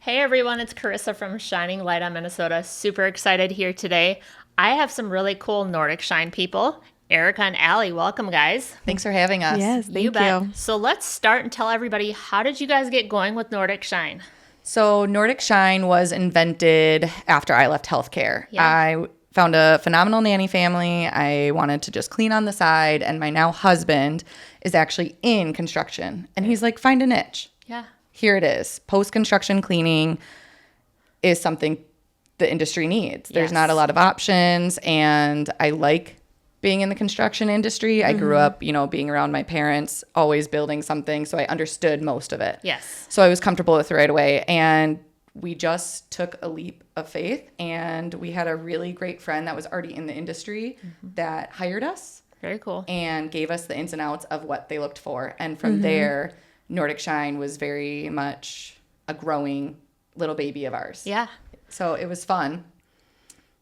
Hey everyone, it's Karissa from Shining Light on Minnesota. Super excited here today. I have some really cool Nordic Shine people. Erica and Allie, welcome guys. Thanks for having us. Yes, thank You bet. you. So let's start and tell everybody, how did you guys get going with Nordic Shine? So Nordic Shine was invented after I left healthcare. Yeah. I found a phenomenal nanny family. I wanted to just clean on the side, and my now husband is actually in construction. And he's like, find a niche. Yeah. Here it is. Post-construction cleaning is something the industry needs. There's Yes. not a lot of options, and I like being in the construction industry. I grew up, being around my parents, always building something, so I understood most of it. Yes. So I was comfortable with it right away, and we just took a leap of faith, and we had a really great friend that was already in the industry that hired us Very cool. and gave us the ins and outs of what they looked for. And from there, Nordic Shine was very much a growing little baby of ours. Yeah. So it was fun.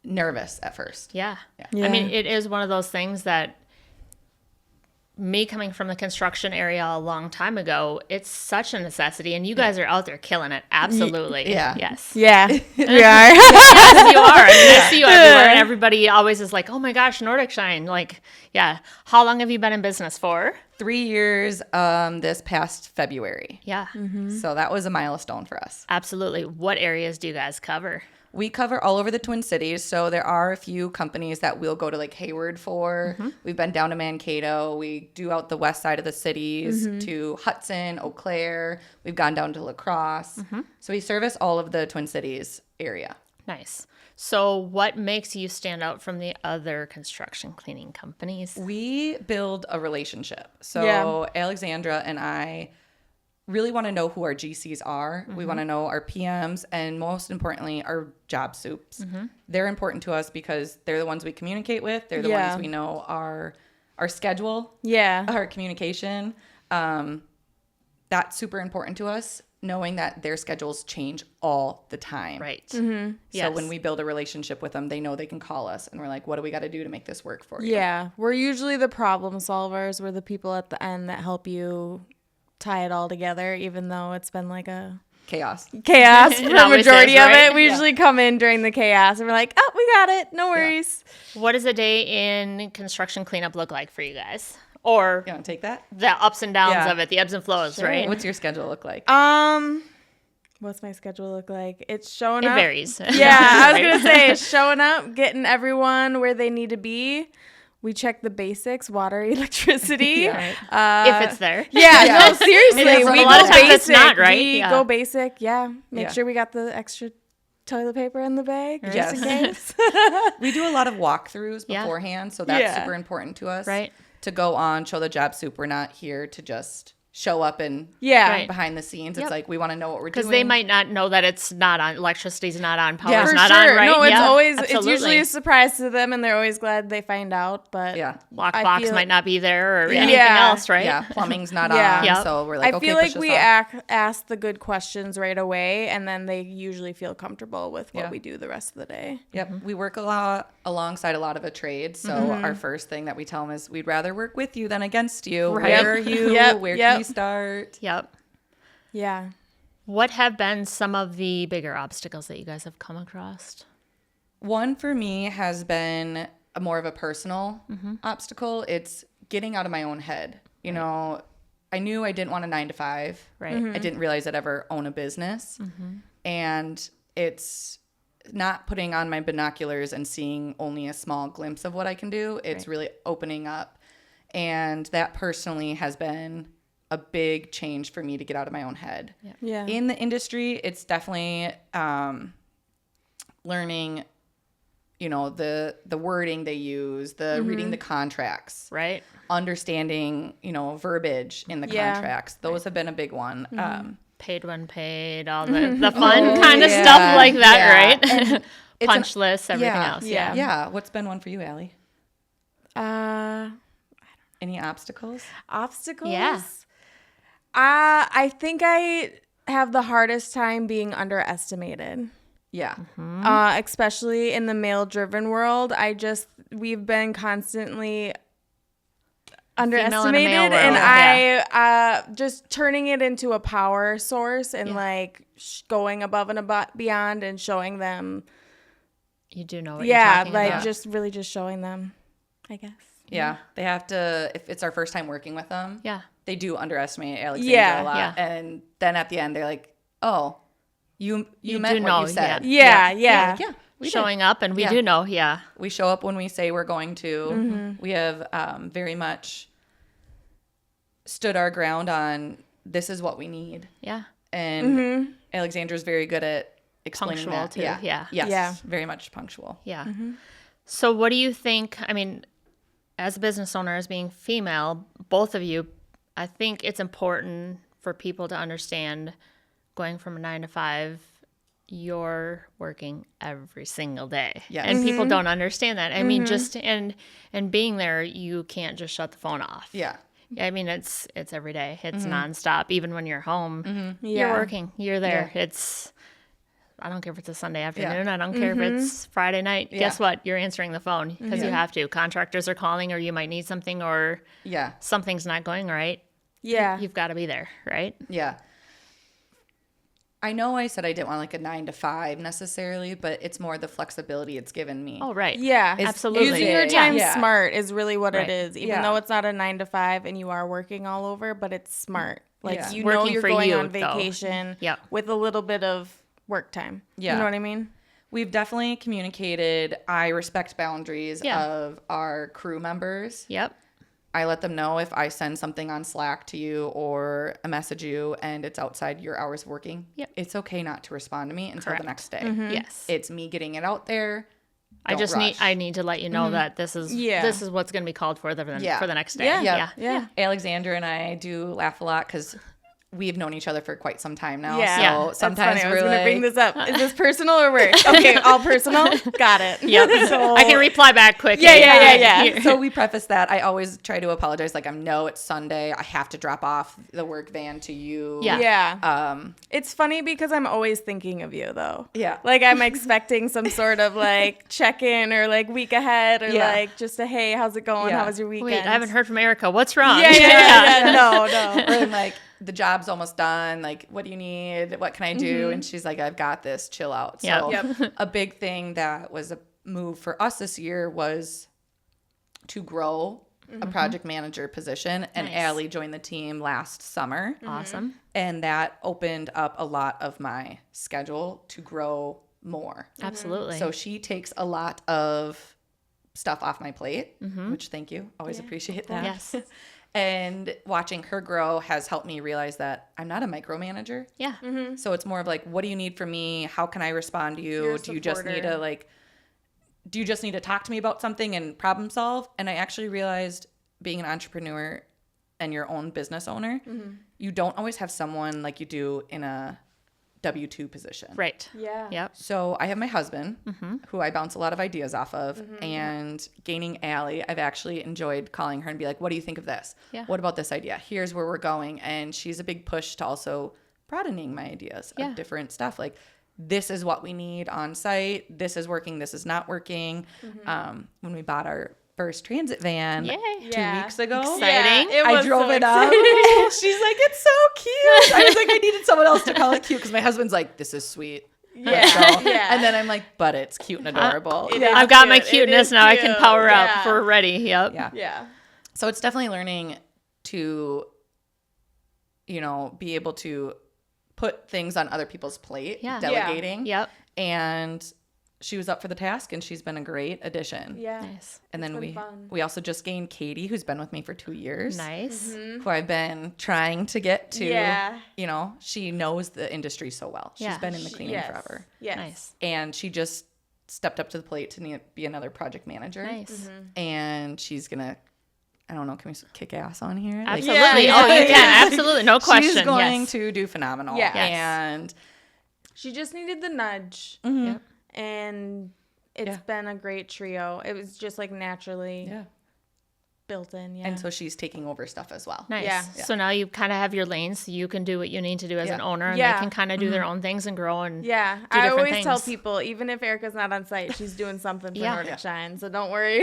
Nervous at first. Yeah. Yeah. I mean, it is one of those things that me coming from the construction area a long time ago, it's such a necessity. And you guys are out there killing it. Absolutely. Yeah. Yes. Yeah, we are. Yes, you are. I mean, I see you everywhere, and everybody always is like, "Oh my gosh, Nordic Shine!" Like, yeah. How long have you been in business for? 3 years this past February. Yeah, So that was a milestone for us. absolutely. What areas do you guys cover? We cover all over the Twin Cities, so there are a few companies that we'll go to like Hayward for. We've been down to Mankato. We do out the west side of the cities to Hudson, Eau Claire. We've gone down to La Crosse. So we service all of the Twin Cities area. Nice. So, what makes you stand out from the other construction cleaning companies? We build a relationship. So Yeah. Alexandra and I really want to know who our GCs are. We want to know our PMs, and most importantly, our job soups. They're important to us because they're the ones we communicate with. They're the Yeah. ones we know our schedule, Yeah. our communication. That's super important to us, knowing that their schedules change all the time. Right. So Yes. when we build a relationship with them, they know they can call us, and we're like, what do we got to do to make this work for you? Yeah. We're usually the problem solvers. We're the people at the end that help you tie it all together, even though it's been like a Chaos. chaos for the always majority is, of right? it. We usually come in during the chaos and we're like, oh, we got it. No worries. What does a day in construction cleanup look like for you guys? Or You want to take that? the ups and downs Yeah. of it, the ebbs and flows, right? What's your schedule look like? What's my schedule look like? It's showing It up. varies. Yeah, I was going to say showing up, getting everyone where they need to be. We check the basics, water, electricity. Yeah. If it's there. Yeah, no, seriously. It is. We A lot go of times basic. it's not, right? We Yeah. go basic, yeah. Make Yeah. sure we got the extra toilet paper in the bag, Yes. just in case. We do a lot of walkthroughs Yeah. beforehand, so that's Yeah. super important to us. Right. To go on, show the job soup. We're not here to just show up and Yeah. Right. behind the scenes. Yep. It's like we want to know what we're doing. Because they might not know that it's not on, electricity's not on, power's Yeah. For not sure. on, right? No, it's Yeah, always, absolutely. it's usually a surprise to them, and they're always glad they find out. But Yeah. I Lockbox feel- might not be there or Yeah. anything Yeah. else, right? Yeah, plumbing's not Yeah. on, Yep. so we're like, I okay, feel push like we this off. ask the good questions right away, and then they usually feel comfortable with what Yeah. we do the rest of the day. Yep, we work a lot alongside a lot of a trade. So our first thing that we tell them is we'd rather work with you than against you. Right. Where are you? Yep. Where Yep. can we start? Yep. Yeah. What have been some of the bigger obstacles that you guys have come across? One for me has been more of a personal obstacle. It's getting out of my own head. You know, I knew I didn't want a 9 to 5. Right. I didn't realize I'd ever own a business. And it's not putting on my binoculars and seeing only a small glimpse of what I can do. It's really opening up. And that personally has been a big change for me to get out of my own head. Yeah. In the industry, it's definitely learning, the wording they use, the reading the contracts, Right. understanding, verbiage in the Yeah. contracts. Those have been a big one. Paid when paid, all the fun kind of yeah. stuff like that, Yeah. right? It's Punch lists, everything else. Yeah. Yeah. What's been one for you, Allie? Uh, Any obstacles? obstacles? Yeah. I think I have the hardest time being underestimated. Yeah. Especially in the male-driven world. We've been constantly underestimated, male world, and yeah. I just turning it into a power source and like going above and beyond and showing them. You do know what you're talking about. just really just showing them, I guess. Yeah, they have to, if it's our first time working with them, they do underestimate Alexandra a lot. Yeah. And then at the end, they're like, oh, you You meant do what know, you said. Yeah. Like, we Showing did. up, and we do know, We show up when we say we're going to. We have very much stood our ground on this is what we need. Yeah. And Alexandra's very good at explaining Punctual, that. too. Yeah. Yeah. Yes, Yeah. very much punctual. Yeah. So what do you think, I mean, as a business owner, as being female, both of you, I think it's important for people to understand going from a 9 to 5, you're working every single day. Yes. And people don't understand that. I mean, just and being there, you can't just shut the phone off. Yeah. I mean, it's every day. It's nonstop. Even when you're home, you're Yeah. working. You're there. Yeah. I don't care if it's a Sunday afternoon. I don't care if it's Friday night. Yeah. Guess what? You're answering the phone because you have to. Contractors are calling, or you might need something, or Yeah. something's not going right. Yeah. You've got to be there, right? Yeah. I know I said I didn't want like a 9 to 5 necessarily, but it's more the flexibility it's given me. Oh, right. Yeah. Absolutely. Using your Yeah. time Yeah. smart is really what Right. it is. Even Yeah. though it's not a 9 to 5 and you are working all over, but it's smart. Like Yeah. you know Working you're for going you, on though. vacation Yep. with a little bit of work time. Yeah. You know what I mean? We've definitely communicated. I respect boundaries Yeah. of our crew members. Yep. I let them know if I send something on Slack to you or a message you and it's outside your hours of working. Yep. It's okay not to respond to me until Correct. the next day. Yes. It's me getting it out there. I Don't just rush. need to let you know that this is what's going to be called for Yeah. for the next day. Yeah. Yeah. Alexandra and I do laugh a lot because we've known each other for quite some time now. Yeah. So Yeah. That's sometimes funny. I we're was going to like, bring this up. Is this personal or work? Okay, all personal. Got it. Yep. So, I can reply back quick. Yeah. so we preface that. I always try to apologize. Like, I know it's Sunday. I have to drop off the work van to you. Yeah. Yeah. It's funny because I'm always thinking of you, though. Yeah. Like, I'm expecting some sort of, like, check-in or, like, week ahead or, Yeah. like, just a, hey, how's it going? Yeah. How was your weekend? Wait, I haven't heard from Erica. What's wrong? Yeah. No. Or I'm like, the job's almost done. Like, what do you need? What can I do? And she's like, I've got this. Chill out. So Yep. a big thing that was a move for us this year was to grow a project manager position. And Nice. Allie joined the team last summer. Awesome. And that opened up a lot of my schedule to grow more. Absolutely. So she takes a lot of stuff off my plate, which thank you. Always appreciate that. Yes. And watching her grow has helped me realize that I'm not a micromanager. Yeah. So it's more of like, what do you need from me? How can I respond to you? You're a Do you just need supporter. to talk to me about something and problem solve? And I actually realized being an entrepreneur and your own business owner, you don't always have someone like you do in a W-2 position. Right. Yeah. Yep. So I have my husband, who I bounce a lot of ideas off of, and gaining Allie, I've actually enjoyed calling her and be like, what do you think of this? Yeah. What about this idea? Here's where we're going. And she's a big push to also broadening my ideas Yeah. of different stuff. Like, this is what we need on site. This is working. This is not working. When we bought our first transit van Yay. 2 weeks ago, Exciting. Yeah, it I was drove so it up. exciting. She's like, it's so cute. I was like, I needed someone else to call it cute because my husband's like, this is sweet. Yeah. So- Yeah. And then I'm like, but it's cute and adorable. It is I've got my cute. It cuteness is now. I can cute. power Yeah. up. We're ready. Yep. Yeah. Yeah. So it's definitely learning to, be able to put things on other people's plate, Yeah. delegating. Yep. And she was up for the task and she's been a great addition. Yeah. Nice. And then been fun. we also just gained Katie, who's been with me for 2 years. Nice. Who I've been trying to get to. Yeah. She knows the industry so well. She's Yeah. been in the cleaning Yes. forever. Yes. Nice. And she just stepped up to the plate to be another project manager. Nice. And she's going to, I don't know, can we kick ass on here? Like, Absolutely. Yeah. Oh, you Yeah. can. Absolutely. No question. she's going Yes. to do phenomenal. Yeah. Yes. And She just needed the nudge. Yep. And it's been a great trio. It was just like naturally. yeah. built in. Yeah. And so she's taking over stuff as well. Nice. Yeah. So now you kind of have your lanes, so you can do what you need to do as an owner, and Yeah. they can kind of do their own things and grow and Yeah, do I different always tell things. people, even if Erica's not on site, she's doing something for Yeah. Nordic Shine, so don't worry.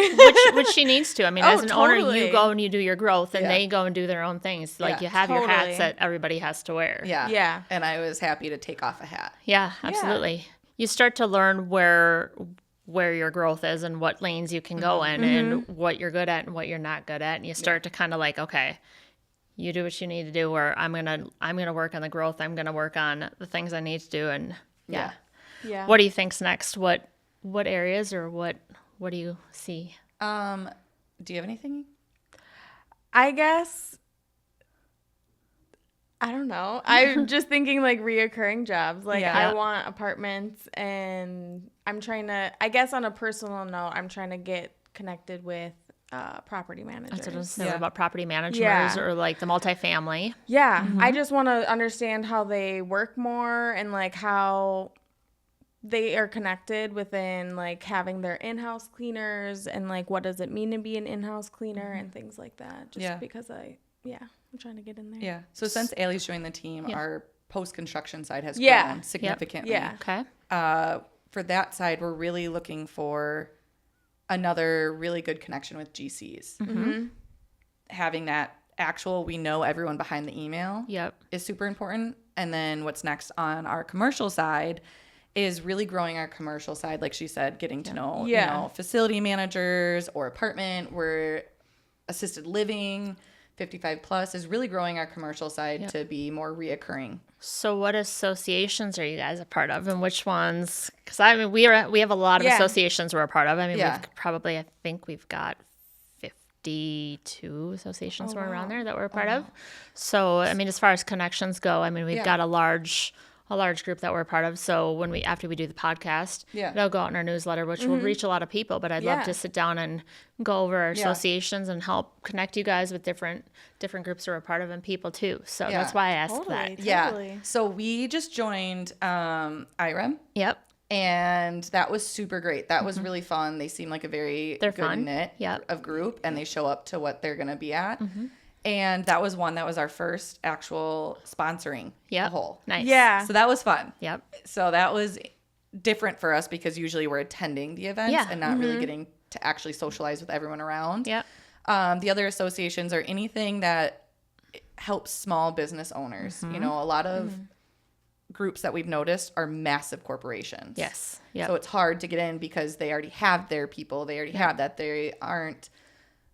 which she needs to. I mean, Oh, as an owner, totally. you go and you do your growth, and Yeah. they go and do their own things. Like Yeah. you have your hats Totally. that everybody has to wear. Yeah. Yeah. And I was happy to take off a hat. Yeah, absolutely. You start to learn where your growth is and what lanes you can go in and what you're good at and what you're not good at, and you start to kind of like, okay, you do what you need to do, where I'm gonna work on the growth, I'm gonna work on the things I need to do. And yeah. Yeah. What do you think's next? What areas, or what do you see? Do you have anything? I guess, I don't know. I'm just thinking like reoccurring jobs. Like Yeah. I want apartments, and I'm trying to, I guess on a personal note, I'm trying to get connected with property managers. That's what I was saying Yeah. about property managers Yeah. or like the multifamily. Yeah, I just want to understand how they work more, and like how they are connected within like having their in-house cleaners, and like what does it mean to be an in-house cleaner and things like that. Just Yeah. because I'm trying to get in there. Yeah. So since Allie's joined the team, Yeah. our post-construction side has Yeah. grown significantly. Yeah. Okay. For that side, we're really looking for another really good connection with GCs. Having that actual, we know everyone behind the email Yep. is super important. And then what's next on our commercial side is really growing our commercial side. Like she said, getting to know, facility managers or apartment, we're assisted living, 55 plus is really growing our commercial side to be more reoccurring. So what associations are you guys a part of, and which ones? Because I mean, we have a lot of Yeah. associations we're a part of. I mean, Yeah. we've probably, I think we've got 52 associations somewhere around there that we're a part of. So I mean, as far as connections go, I mean, we've got a large group that we're a part of. So when after we do the podcast, it'll go out in our newsletter, which will reach a lot of people. But I'd love to sit down and go over our associations and help connect you guys with different groups we're a part of and people too. So that's why I asked that. Totally. So we just joined IREM. Yep. And that was super great. That was really fun. They seem like a very They're good fun. knit Yep. of group, and they show up to what they're going to be at. And that was our first actual sponsoring Yep. the whole. Nice. Yeah. So that was fun. Yep. So that was different for us because usually we're attending the events Yeah. and not really getting to actually socialize with everyone around. Yep. The other associations are anything that helps small business owners. You know, a lot of groups that we've noticed are massive corporations. Yes. Yep. So it's hard to get in because they already have their people. They already have that. They aren't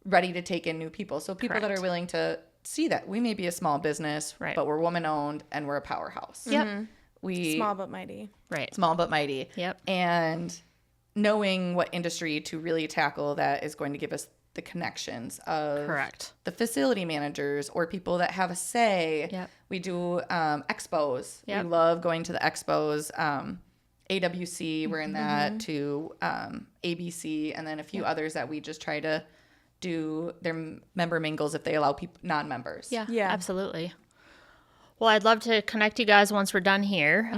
ready to take in new people. So people that Correct. are willing to see that we may be a small business, Right. but we're woman owned and we're a powerhouse. Yep. We Small but mighty. Right. small but mighty. Yep. And knowing what industry to really tackle that is going to give us the connections of Correct. the facility managers or people that have a say. Yep. We do expos. Yep. We love going to the expos. AWC, we're in that, to ABC, and then a few others that we just try to do their member mingles if they allow non-members. Yeah. Yeah. Absolutely. Well, I'd love to connect you guys once we're done here.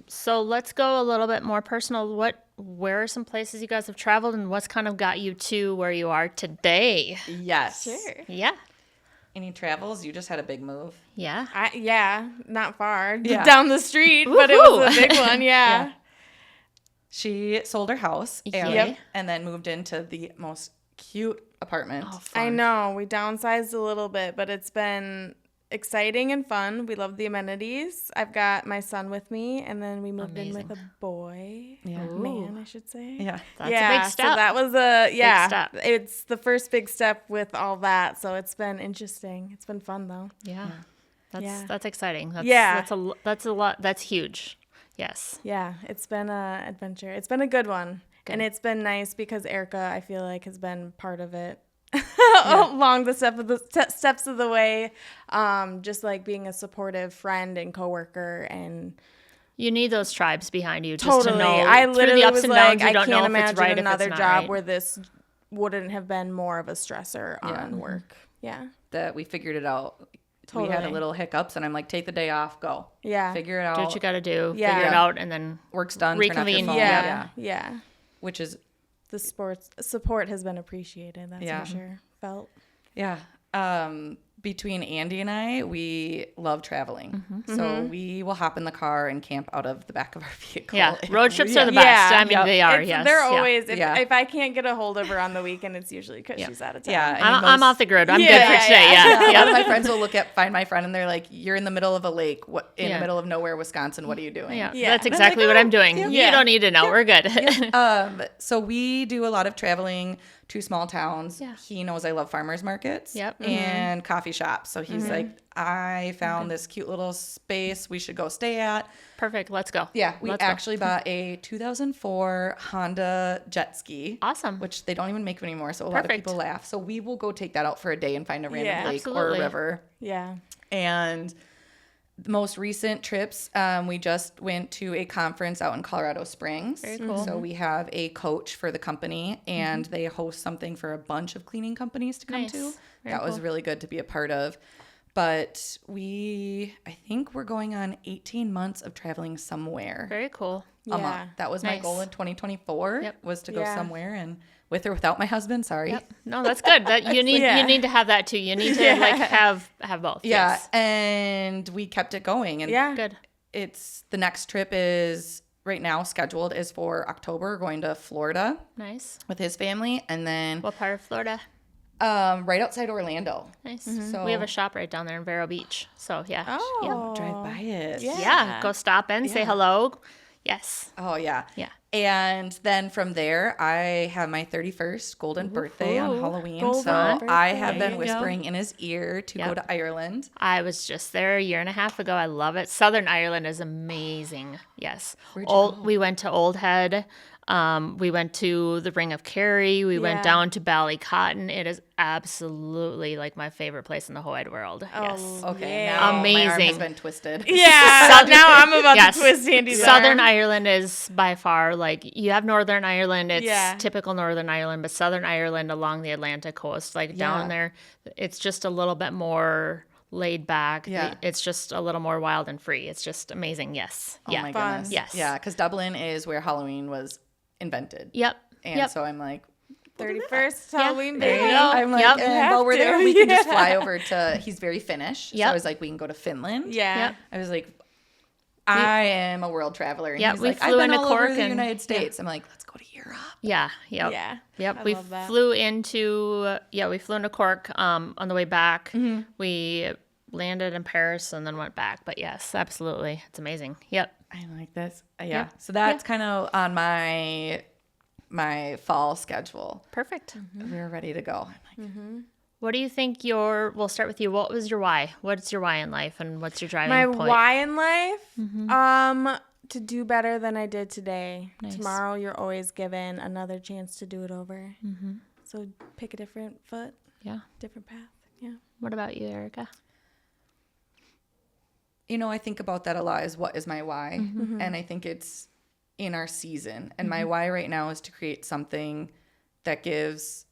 So let's go a little bit more personal. Where are some places you guys have traveled, and what's kind of got you to where you are today? Yes. Sure. Yeah. Any travels? You just had a big move. Yeah. Not far. Yeah. Down the street, but it was a big one. Yeah. She sold her house, Yep. Allie, and then moved into the most cute apartment. Oh, fun. I know. We downsized a little bit, but it's been exciting and fun. We love the amenities. I've got my son with me, and then we moved in with a boy. Yeah. Man, I should say. Yeah. That's a big step. So that was a step. It's the first big step with all that. So it's been interesting. It's been fun though. Yeah. Yeah. That's exciting. Yeah. That's a lot. That's huge. Yes. Yeah, it's been an adventure. It's been a good one. Good. And it's been nice because Erica, I feel like, has been part of it along the steps of the way. Just like being a supportive friend and coworker, and You need those tribes behind you just totally. to know. I through literally the ups was and like, downs, you I don't know can't if it's imagine right, if another it's not job right. where this wouldn't have been more of a stressor on work. Yeah. That we figured it out. Totally. We had a little hiccups, and I'm like, take the day off, go. Yeah. Figure it out. Do what you got to do. Yeah. Figure it out, and then Work's done. Turn off your Reconvene. phone. Yeah. Yeah. Which is The support has been appreciated. That's Yeah. for sure. Felt. Yeah. Between Andy and I, we love traveling. So we will hop in the car and camp out of the back of our vehicle. Yeah, road trips are the best. I mean, they are. Yes, They're yeah. always. If I can't get a hold of her on the weekend, it's usually because she's out of town. Yeah, I'm off the grid. I'm good Yeah, for today. Yeah, A lot of my friends will find my friend and they're like, "You're in the middle of a lake, in the middle of nowhere, Wisconsin. What are you doing?" yeah. Yeah. That's And I'm exactly like, what "Oh, I'm doing. yeah." You don't need to know. We're good. So we do a lot of traveling to small towns. Yeah. He knows I love farmers markets Yep. and coffee shops. So he's like, I found this cute little space we should go stay at. Perfect. Let's go. Yeah, we Let's go. actually bought a 2004 Honda jet ski. Awesome. Which they don't even make anymore, so a lot of Perfect. people laugh. So we will go take that out for a day and find a random Yeah. lake or Absolutely. a river. Yeah. And the most recent trips, we just went to a conference out in Colorado Springs. Very cool. So we have a coach for the company, and they host something for a bunch of cleaning companies to come Nice. to. Very That was cool. really good to be a part of. But I think we're going on 18 months of traveling somewhere Very cool. a Yeah. month. That was my Nice. goal in 2024 Yep. was to go Yeah. somewhere, and with or without my husband. Sorry. Yep. No, that's good. That you need Yeah. you need to have that too. You need to like have both. Yeah, Yes. and we kept it going. And Yeah. Good. it's the next trip is right now scheduled is for October, going to Florida Nice. with his family, and then What part of Florida? right outside Orlando. Nice. So We have a shop right down there in Vero Beach. So yeah. Oh. drive by it. Yeah. Yeah. Go stop in, say hello. Yes. Oh yeah. Yeah. And then from there, I have my 31st golden birthday on Woohoo. Halloween. Golden so I birthday. have There been you go. whispering in his ear to go Yep. to Ireland. I was just there a year and a half ago. I love it. Southern Ireland is amazing. Yes. Where'd you go? We went to Old Head. We went to the Ring of Kerry. We went Yeah. down to Ballycotton. It is absolutely like my favorite place in the whole wide world. Yes. Okay, Yeah. now my arm Amazing. has been twisted. Yeah. Southern- now I'm about Yes. to twist Andy's Southern arm. Ireland is by far like you have Northern Ireland. It's Yeah. typical Northern Ireland, but Southern Ireland along the Atlantic coast, like down Yeah. there, it's just a little bit more laid back. Yeah. It's just a little more wild and free. It's just amazing. Yes. Oh yeah. my Fun. goodness. Yes. Yeah, because Dublin is where Halloween was invented. Yep. And yep. so I'm like, 31st Halloween there you baby. go. I'm like, Yep. and Have while we're to. there, we can just Yeah. fly over to, he's very Finnish. So Yep. I was like, we can go to Finland. Yeah. Yep. I was like, I am a world traveler. And Yep, he's we like, I've flew been into all over Cork the and- United States. I'm like, let's go to Europe. Yeah. Yep. Yeah. Yep. I We love that. flew into we flew into Cork on the way back. Mm-hmm. We landed in Paris and then went back. But yes, absolutely. It's amazing. Yep. I'm like this. Yeah. Yeah. So that's kind of on my fall schedule. Perfect. We're ready to go. I'm like, What do you think we'll start with you. What was your why? What's your why in life and what's your driving My point? why in life, to do better than I did today. Nice. Tomorrow, you're always given another chance to do it over. So pick a different foot, Yeah. different path. Yeah. What about you, Erica? I think about that a lot is what is my why? And I think it's in our season. And my why right now is to create something that gives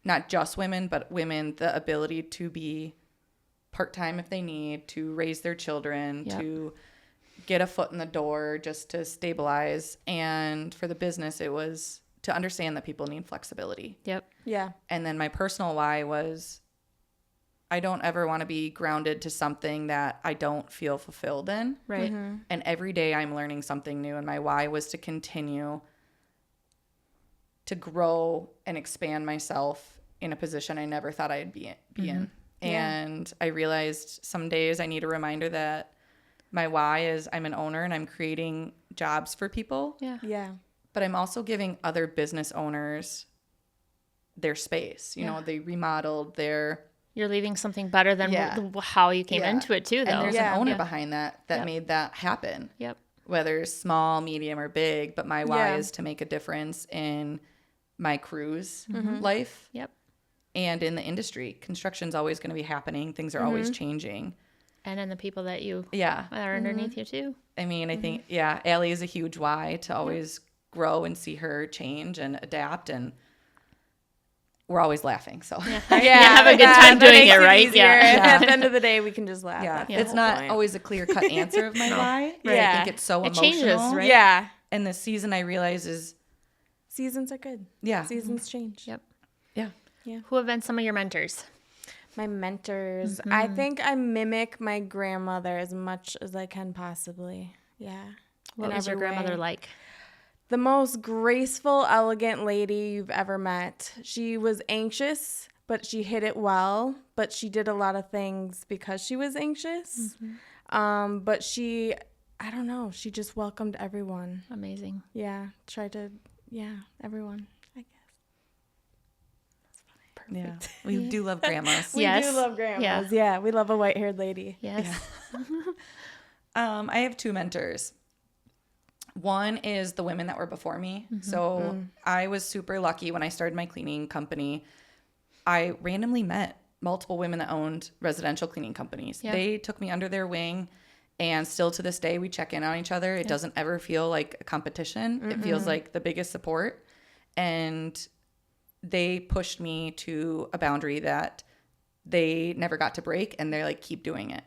not just women, but women the ability to be part-time if they need, to raise their children, Yep. to get a foot in the door, just to stabilize. And for the business, it was to understand that people need flexibility. Yep. Yeah. And then my personal why was I don't ever want to be grounded to something that I don't feel fulfilled in. Right. And every day I'm learning something new. And my why was to continue to grow and expand myself in a position I never thought I'd be in. And I realized some days I need a reminder that my why is I'm an owner and I'm creating jobs for people. Yeah. Yeah. But I'm also giving other business owners their space. You know, they remodeled their... You're leaving something better than Yeah. how you came Yeah. into it too, though. And there's Yeah. an owner Yeah. behind that Yep. made that happen. Yep. Whether small, medium, or big. But my why Yeah. is to make a difference in my crew's life Yep. and in the industry. Construction's always going to be happening. Things are always changing. And then the people that you Yeah. are underneath you too. I mean, I think, Allie is a huge why to always grow and see her change and adapt. And we're always laughing. So, Yeah. Have a good time that doing makes it, right? easier. Yeah. At the end of the day, we can just laugh. yeah, That's the it's whole not point. always a clear-cut answer of my why. But I Yeah. think it's so It emotional. changes, right? Yeah. And the season I realize is, Seasons are good. yeah. Seasons change. Yep. Yeah. Who have been some of your mentors? My mentors. I think I mimic my grandmother as much as I can possibly. Yeah. What In was your every grandmother way. like? The most graceful, elegant lady you've ever met. She was anxious, but she hid it well. But she did a lot of things because she was anxious. But she, I don't know, she just welcomed everyone. Amazing. Yeah. Everyone, I guess. Yeah. We do love grandmas. We Yes. do love grandmas. Yeah. We love a white-haired lady. Yes. I have two mentors. One is the women that were before me. So I was super lucky when I started my cleaning company. I randomly met multiple women that owned residential cleaning companies. Yeah. They took me under their wing, and still to this day, we check in on each other. It doesn't ever feel like a competition. It feels like the biggest support. And they pushed me to a boundary that they never got to break, and they're like, keep doing it.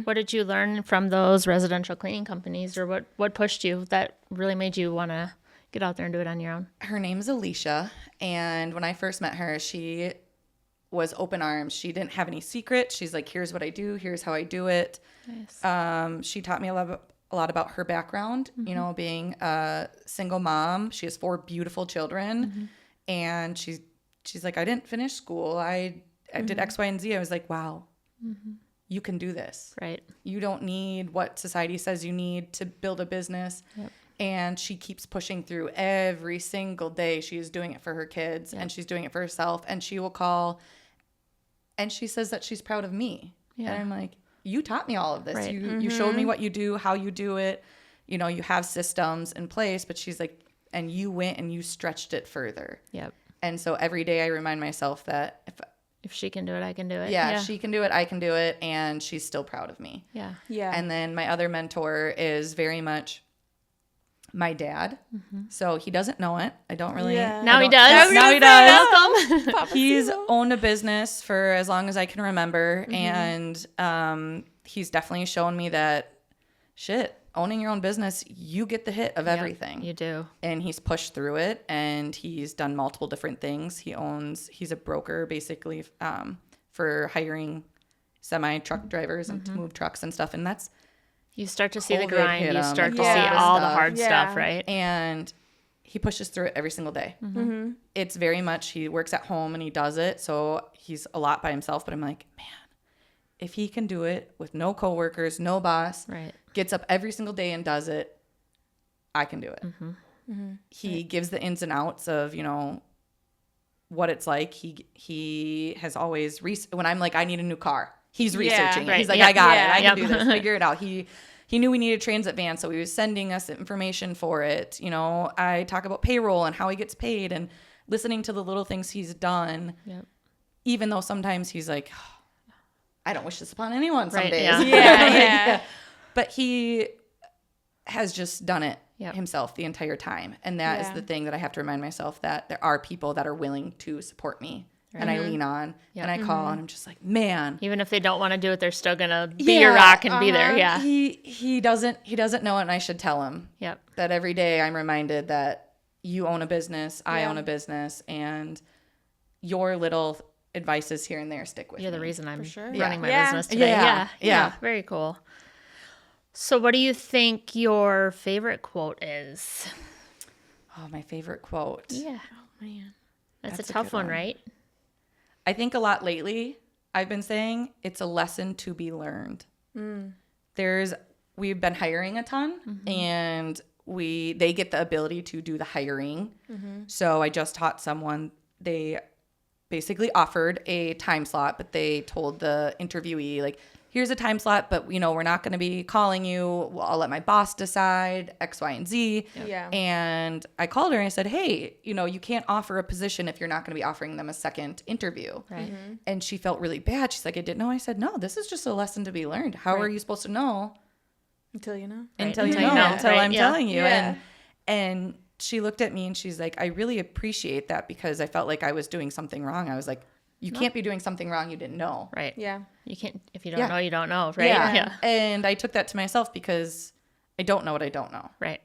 What did you learn from those residential cleaning companies, or what pushed you that really made you want to get out there and do it on your own? Her name's Alicia, and when I first met her, she was open arms. She didn't have any secrets. She's like, here's what I do, here's how I do it. Nice. She taught me a lot about her background, you know, being a single mom. She has 4 beautiful children, and she's like, I didn't finish school. I did X, Y, and Z. I was like, wow, you can do this. Right. You don't need what society says you need to build a business. Yep. And she keeps pushing through every single day. She is doing it for her kids, and she's doing it for herself. And she will call, and she says that she's proud of me. Yeah. And I'm like, you taught me all of this. Right. You showed me what you do, how you do it. You know, you have systems in place. But she's like, and you went and you stretched it further. Yep. And so every day I remind myself that If she can do it, I can do it. if she can do it, I can do it. And she's still proud of me. Yeah. Yeah. And then my other mentor is very much my dad. So he doesn't know it. I don't really. Yeah. Now I he don't- does. Now he does. Welcome. He's owned a business for as long as I can remember. And he's definitely shown me that owning your own business, you get the hit of everything. You do. And he's pushed through it, and he's done multiple different things. He's a broker basically for hiring semi-truck drivers and to move trucks and stuff. And that's, You start to see the COVID grind. hit You 'em, start to like see all this all the stuff. hard stuff, right? and he pushes through it every single day. It's very much, he works at home and he does it. So he's a lot by himself, but I'm like, man, if he can do it with no coworkers, no boss, Right. gets up every single day and does it, I can do it. He gives the ins and outs of, you know, what it's like. He has always, when I'm like, I need a new car, he's researching it. right. He's like, Yep. I got Yeah. it. I Yep. can do this. Figure it out. He knew we needed a transit van, so he was sending us information for it. You know, I talk about payroll and how he gets paid and listening to the little things he's done, Yep. even though sometimes he's like, I don't wish this upon anyone some Right, days. yeah. Yeah. But he has just done it Yep. himself the entire time. And that is Yeah. the thing that I have to remind myself, that there are people that are willing to support me. And I lean on Yep. and I call and I'm just like, man. Even if they don't want to do it, they're still gonna be your rock and be there. Yeah. He doesn't know it, and I should tell him Yep. that every day I'm reminded that you own a business, I Yeah. own a business, and your little advices here and there stick with You're me. the reason I'm sure. running my Yeah. business today. Yeah. Yeah. Yeah. Very cool. So what do you think your favorite quote is? Oh, my favorite quote. Yeah. Man. That's That's a a tough good one, one. right? I think a lot lately I've been saying it's a lesson to be learned. We've been hiring a ton, and they get the ability to do the hiring. So I just taught someone, they basically offered a time slot, but they told the interviewee, like, here's a time slot, but you know, we're not going to be calling you. Well, I'll let my boss decide X, Y, and Z. Yeah. And I called her and I said, hey, you know, you can't offer a position if you're not going to be offering them a second interview. Right. And she felt really bad. She's like, I didn't know. I said, no, this is just a lesson to be learned. How are Right. you supposed to know Until you know. until Until you you know, know, until right, I'm yeah. telling you? Yeah. And she looked at me and she's like, I really appreciate that, because I felt like I was doing something wrong. I was like, you can't be doing something wrong you didn't know. Right. Yeah. You can't, if you don't Yeah. know, you don't know. Right. Yeah. And I took that to myself because I don't know what I don't know. Right.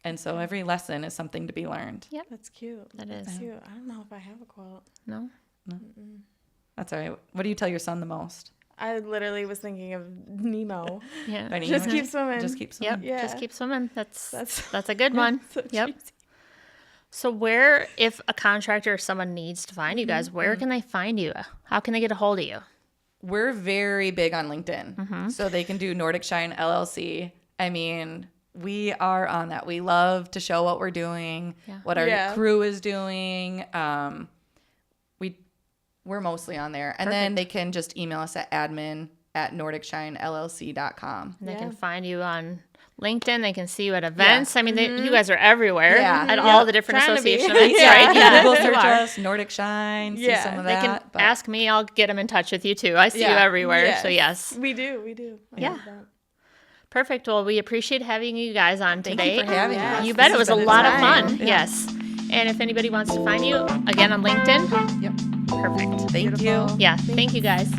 And so every lesson is something to be learned. That's cute. That That's is. cute. I don't know if I have a quote. No. That's all right. What do you tell your son the most? I literally was thinking of Nemo. Yeah. Funny, Just you keep know? swimming. Just keep Yep. swimming. Yeah. Just keep swimming. That's That's a good one. so Yep. cheesy. So where, if a contractor or someone needs to find you guys, where can they find you? How can they get a hold of you? We're very big on LinkedIn. So they can do Nordic Shine LLC. I mean, we are on that. We love to show what we're doing, what our crew is doing. We're mostly on there. And then they can just email us at admin@NordicShineLLC.com. And they can find you on LinkedIn. They can see you at events. I mean, you guys are everywhere at all the different Trying to be. association events, Yeah, right? Yeah, Google you search are. us, Nordic Shine, see Yeah, some of They that. can but- ask me. I'll get them in touch with you too. I see you Yeah. everywhere. So yes. We do. I Yeah. love that. Perfect. Well, we appreciate having you guys on Thank today. you for having Yeah. us. You bet. It was This a has been lot of fun. fun. Yeah. Yes. And if anybody wants to find you, again, on LinkedIn. Yep. Perfect. Thank you. Yeah. Thank you guys.